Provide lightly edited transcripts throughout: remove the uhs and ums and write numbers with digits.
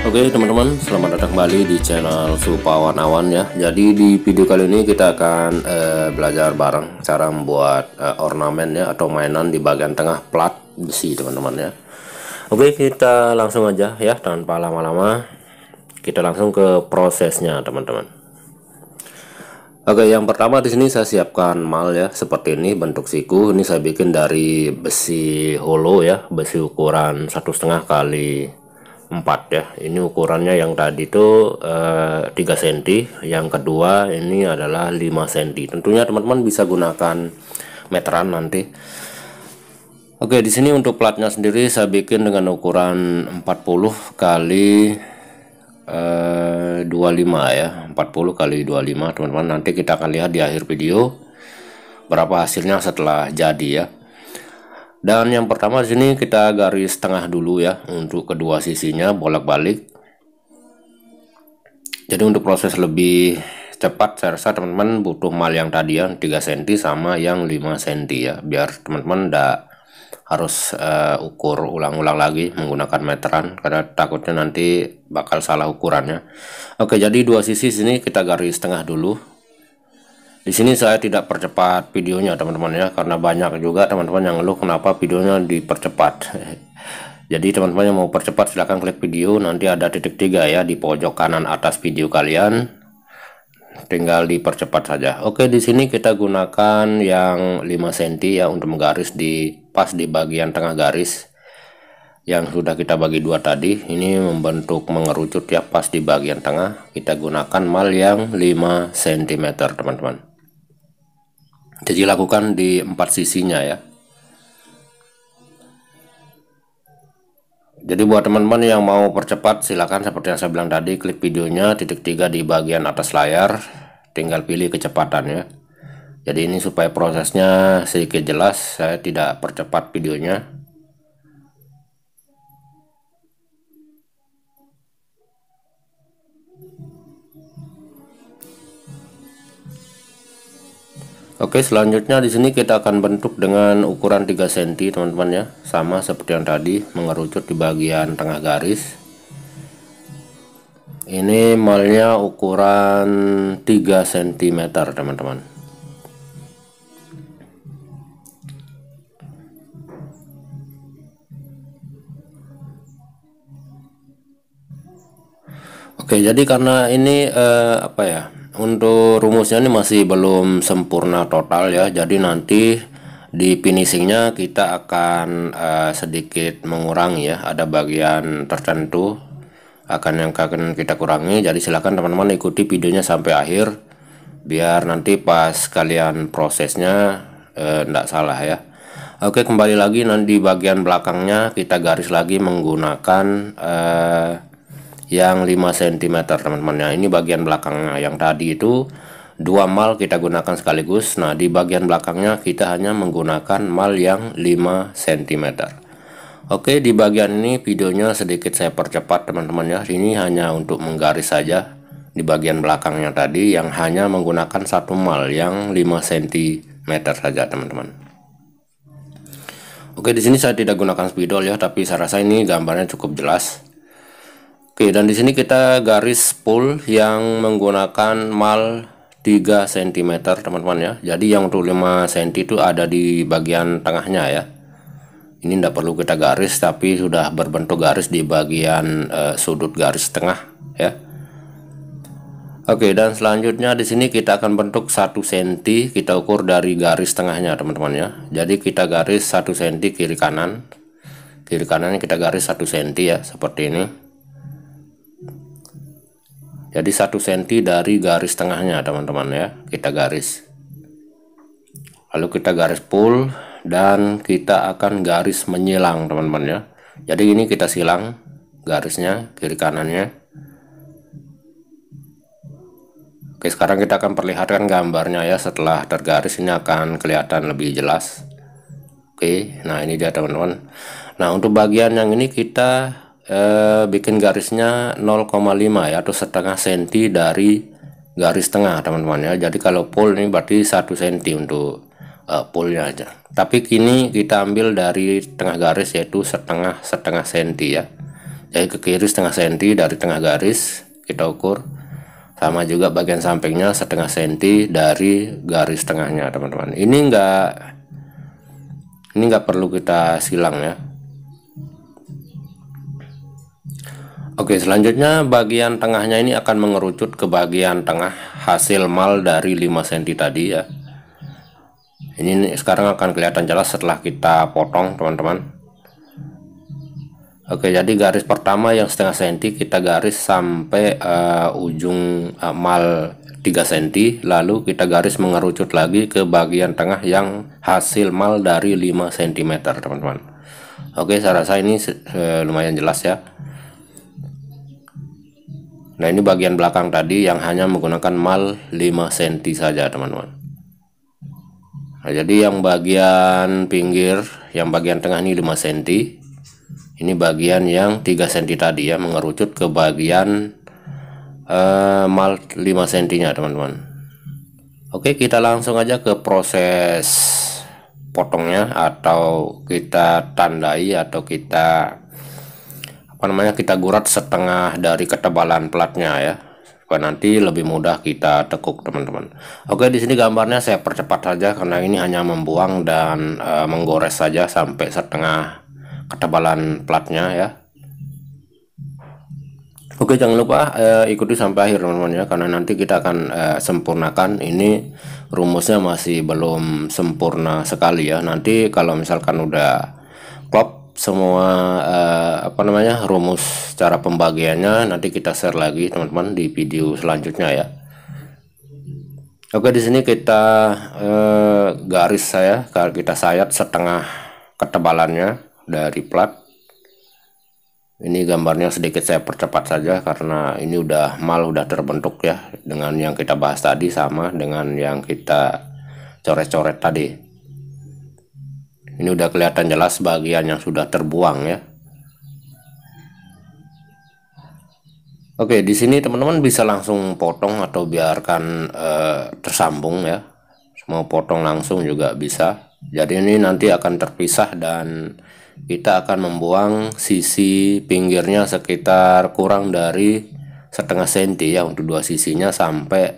Oke teman-teman, selamat datang kembali di channel Supawan Awan ya. Jadi di video kali ini kita akan belajar bareng cara membuat ornamen ya, atau mainan di bagian tengah plat besi teman-teman ya. Oke, kita langsung aja ya, tanpa lama-lama kita langsung ke prosesnya teman-teman. Oke, yang pertama di sini saya siapkan mal ya, seperti ini bentuk siku. Ini saya bikin dari besi holo ya, besi ukuran 1,5 kali 4 ya. Ini ukurannya yang tadi itu 3 cm, yang kedua ini adalah 5 cm. Tentunya teman-teman bisa gunakan meteran nanti. Oke, di sini untuk platnya sendiri saya bikin dengan ukuran 40 kali 25 ya, 40 kali 25 teman-teman. Nanti kita akan lihat di akhir video berapa hasilnya setelah jadi ya. Dan yang pertama di sini kita garis tengah dulu ya, untuk kedua sisinya bolak-balik. Jadi untuk proses lebih cepat saya rasa teman-teman butuh mal yang tadi ya, 3 cm sama yang 5 cm ya, biar teman-teman tidak harus ukur ulang-ulang lagi menggunakan meteran, karena takutnya nanti bakal salah ukurannya. Oke, jadi dua sisi sini kita garis tengah dulu. Di sini saya tidak percepat videonya teman-teman ya, karena banyak juga teman-teman yang ngeluh kenapa videonya dipercepat. Jadi teman-teman yang mau percepat silahkan klik video, nanti ada titik 3 ya di pojok kanan atas video kalian, tinggal dipercepat saja. Oke, di sini kita gunakan yang 5 cm ya untuk menggaris di pas di bagian tengah garis yang sudah kita bagi dua tadi. Ini membentuk mengerucut ya, pas di bagian tengah kita gunakan mal yang 5 cm teman-teman. Jadi lakukan di 4 sisinya ya. Jadi buat teman-teman yang mau percepat silakan seperti yang saya bilang tadi, klik videonya titik 3 di bagian atas layar, tinggal pilih kecepatan ya. Jadi ini supaya prosesnya sedikit jelas, saya tidak percepat videonya. Oke, selanjutnya di sini kita akan bentuk dengan ukuran 3 cm teman-teman ya, sama seperti yang tadi, mengerucut di bagian tengah garis. Ini malnya ukuran 3 cm teman-teman. Oke, jadi karena ini apa ya, untuk rumusnya ini masih belum sempurna total ya, jadi nanti di finishingnya kita akan sedikit mengurangi ya, ada bagian tertentu yang akan kita kurangi. Jadi silakan teman-teman ikuti videonya sampai akhir biar nanti pas kalian prosesnya enggak salah ya. Oke, kembali lagi nanti di bagian belakangnya kita garis lagi menggunakan yang 5 cm teman-teman ya. Ini bagian belakangnya, yang tadi itu 2 mal kita gunakan sekaligus. Nah, di bagian belakangnya kita hanya menggunakan mal yang 5 cm. Oke, di bagian ini videonya sedikit saya percepat teman-teman ya. Ini hanya untuk menggaris saja di bagian belakangnya tadi, yang hanya menggunakan 1 mal yang 5 cm saja teman-teman. Oke, di sini saya tidak gunakan spidol ya, tapi saya rasa ini gambarnya cukup jelas. Oke, dan di sini kita garis full yang menggunakan mal 3 cm teman-teman ya. Jadi yang untuk 5 cm itu ada di bagian tengahnya ya. Ini tidak perlu kita garis, tapi sudah berbentuk garis di bagian sudut garis tengah ya. Oke, dan selanjutnya di sini kita akan bentuk 1 cm, kita ukur dari garis tengahnya teman-teman ya. Jadi kita garis 1 cm kiri kanan. Kiri kanannya kita garis 1 cm ya, seperti ini. Jadi 1 cm dari garis tengahnya teman-teman ya, kita garis. Lalu kita garis full dan kita akan garis menyilang teman-teman ya. Jadi ini kita silang garisnya kiri kanannya. Oke, sekarang kita akan perlihatkan gambarnya ya, setelah tergaris ini akan kelihatan lebih jelas. Oke, nah ini dia teman-teman. Nah, untuk bagian yang ini kita bikin garisnya 0,5 ya, atau setengah senti dari garis tengah teman-teman ya. Jadi kalau full ini berarti 1 cm untuk fullnya aja, tapi kini kita ambil dari tengah garis, yaitu setengah senti ya. Jadi ke kiri setengah senti dari tengah garis kita ukur, sama juga bagian sampingnya setengah senti dari garis tengahnya teman-teman. Ini enggak perlu kita silang ya. Oke, selanjutnya bagian tengahnya ini akan mengerucut ke bagian tengah hasil mal dari 5 cm tadi ya. Ini sekarang akan kelihatan jelas setelah kita potong teman-teman. Oke, jadi garis pertama yang setengah senti kita garis sampai ujung mal 3 cm, lalu kita garis mengerucut lagi ke bagian tengah yang hasil mal dari 5 cm teman-teman. Oke, saya rasa ini lumayan jelas ya. Nah, ini bagian belakang tadi yang hanya menggunakan mal 5 cm saja teman-teman. Nah, jadi yang bagian pinggir, yang bagian tengah ini 5 cm. Ini bagian yang 3 cm tadi ya, mengerucut ke bagian mal 5 cm nya teman-teman. Oke, kita langsung aja ke proses potongnya, atau kita tandai, atau kita kita gurat setengah dari ketebalan platnya ya, supaya nanti lebih mudah kita tekuk teman-teman. Oke, di sini gambarnya saya percepat saja karena ini hanya membuang dan menggores saja sampai setengah ketebalan platnya ya. Oke, jangan lupa ikuti sampai akhir teman-teman ya, karena nanti kita akan sempurnakan. Ini rumusnya masih belum sempurna sekali ya. Nanti kalau misalkan udah klop semua rumus cara pembagiannya, nanti kita share lagi teman-teman di video selanjutnya ya. Oke, di sini kita garis kita sayat setengah ketebalannya dari plat. Ini gambarnya sedikit saya percepat saja karena ini mal udah terbentuk ya, dengan yang kita bahas tadi sama dengan yang kita coret-coret tadi. Ini udah kelihatan jelas bagian yang sudah terbuang ya. Oke, di sini teman-teman bisa langsung potong atau biarkan tersambung ya. Mau potong langsung juga bisa. Jadi ini nanti akan terpisah dan kita akan membuang sisi pinggirnya sekitar kurang dari setengah senti ya, untuk dua sisinya, sampai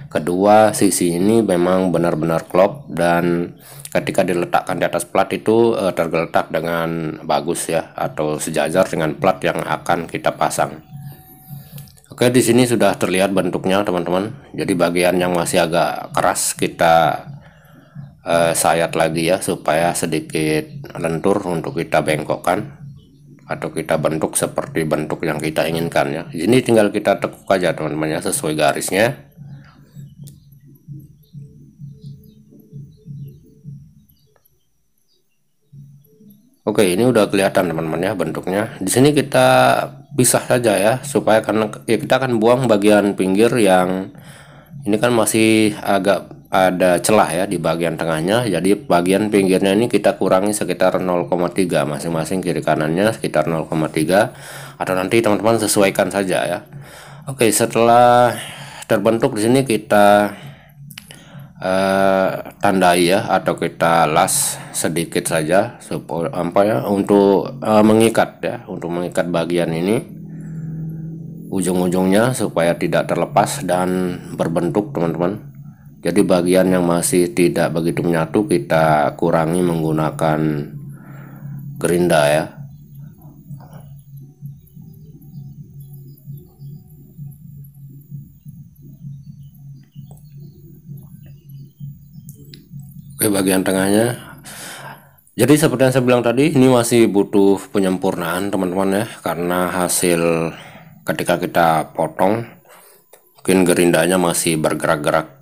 kedua sisi ini memang benar-benar klop dan ketika diletakkan di atas plat itu tergeletak dengan bagus ya, atau sejajar dengan plat yang akan kita pasang. Oke, di sini sudah terlihat bentuknya teman-teman. Jadi bagian yang masih agak keras kita sayat lagi ya, supaya sedikit lentur untuk kita bengkokkan atau kita bentuk seperti bentuk yang kita inginkan ya. Di sini tinggal kita tekuk aja teman-teman ya, sesuai garisnya. Oke, ini udah kelihatan teman-teman ya bentuknya. Di sini kita pisah saja ya, supaya karena ya kita akan buang bagian pinggir yang ini kan masih agak ada celah ya di bagian tengahnya. Jadi bagian pinggirnya ini kita kurangi sekitar 0,3 masing-masing, kiri kanannya sekitar 0,3, atau nanti teman-teman sesuaikan saja ya. Oke, setelah terbentuk di sini kita tandai ya, atau kita las sedikit saja supaya untuk mengikat ya, untuk mengikat bagian ini ujung-ujungnya supaya tidak terlepas dan berbentuk teman-teman. Jadi bagian yang masih tidak begitu menyatu kita kurangi menggunakan gerinda ya. Oke, bagian tengahnya. Jadi seperti yang saya bilang tadi, ini masih butuh penyempurnaan teman-teman ya, karena hasil ketika kita potong mungkin gerindanya masih bergerak-gerak,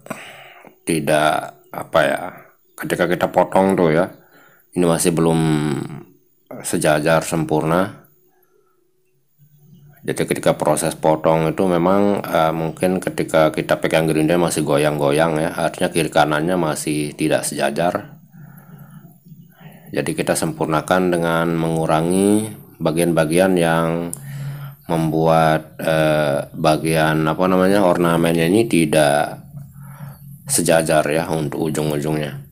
tidak ketika kita potong tuh ya, ini masih belum sejajar sempurna. Jadi ketika proses potong itu memang mungkin ketika kita pegang gerinda masih goyang-goyang ya, artinya kiri kanannya masih tidak sejajar. Jadi kita sempurnakan dengan mengurangi bagian-bagian yang membuat bagian ornamennya ini tidak sejajar ya untuk ujung-ujungnya.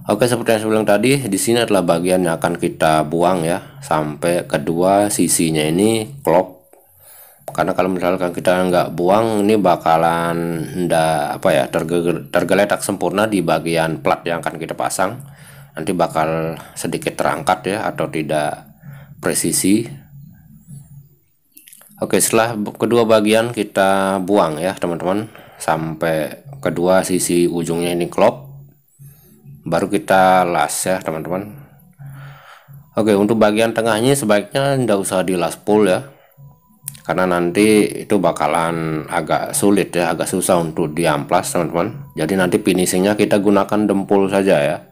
Oke, seperti yang saya bilang tadi, di sini adalah bagian yang akan kita buang ya, sampai kedua sisinya ini klop. Karena kalau misalkan kita nggak buang, ini bakalan ndak apa ya, tergeletak sempurna di bagian plat yang akan kita pasang. Nanti bakal sedikit terangkat ya, atau tidak presisi. Oke, setelah kedua bagian kita buang ya teman-teman, sampai kedua sisi ujungnya ini klop, baru kita las ya teman-teman. Oke, untuk bagian tengahnya sebaiknya tidak usah dilas full ya, karena nanti itu bakalan agak sulit ya, agak susah untuk diamplas teman-teman. Jadi nanti finishingnya kita gunakan dempul saja ya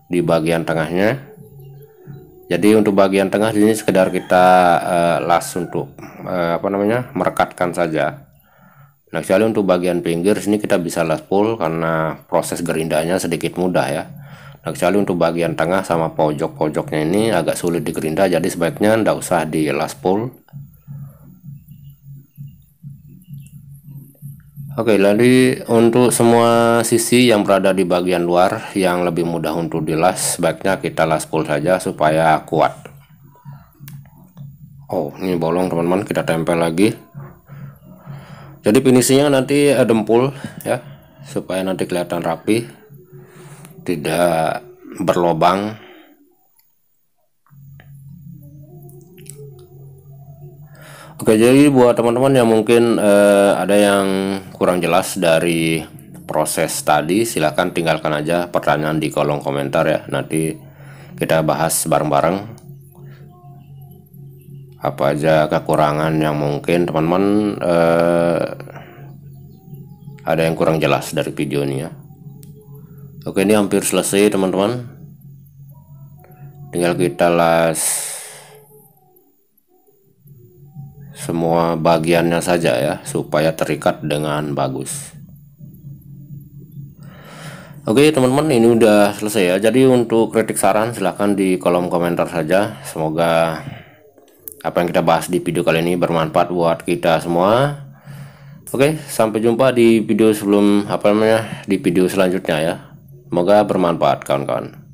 di bagian tengahnya. Jadi untuk bagian tengah ini sekedar kita las untuk merekatkan saja. Nah, kecuali untuk bagian pinggir sini kita bisa las full karena proses gerindanya sedikit mudah ya. Nah, kecuali untuk bagian tengah sama pojok-pojoknya ini agak sulit digerinda, jadi sebaiknya tidak usah di las full. Oke, jadi untuk semua sisi yang berada di bagian luar yang lebih mudah untuk dilas, sebaiknya kita las full saja supaya kuat. Oh, ini bolong teman-teman, kita tempel lagi. Jadi finishingnya nanti dempul ya, supaya nanti kelihatan rapi, tidak berlobang. Oke, jadi buat teman-teman yang mungkin ada yang kurang jelas dari proses tadi, silahkan tinggalkan aja pertanyaan di kolom komentar ya, nanti kita bahas bareng-bareng apa aja kekurangan yang mungkin teman-teman ada yang kurang jelas dari video ini ya. Oke, ini hampir selesai teman-teman, tinggal kita las semua bagiannya saja ya, supaya terikat dengan bagus. Oke teman-teman, ini udah selesai ya. Jadi untuk kritik saran silahkan di kolom komentar saja. Semoga apa yang kita bahas di video kali ini bermanfaat buat kita semua. Oke, sampai jumpa di video di video selanjutnya ya. Semoga bermanfaat kawan-kawan.